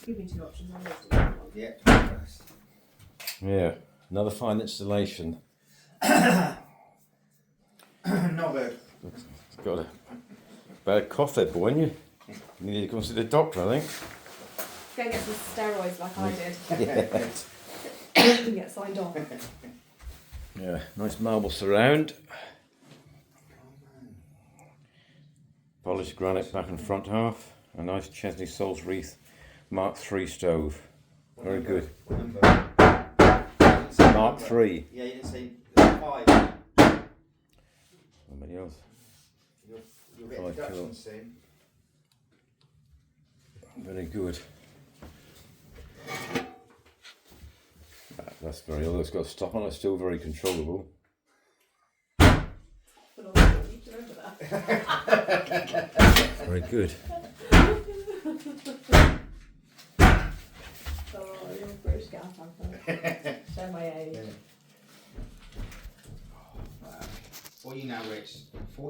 Give me 2 options. I'll just do one. Yeah, first. Yeah, another fine installation. Not bad. It's got a bad cough there, boy, ain't you? You need to go and see the doctor, I think. Go and get some steroids like I did. Yeah. And get signed off. Yeah, nice marble surround. Polished granite back and front half. A nice chesney Soul's Wreath Mark III stove. Very good. What number? Mark III. Yeah, you didn't say 5. Somebody else. You'll get 5 introductions soon. Very good. That's very old. It's got a stop on it. Still very controllable. But also, you need to remember that. Very good. Oh, you're a British gas anthem. Show my age. Wow. What are you now, Rich? 40?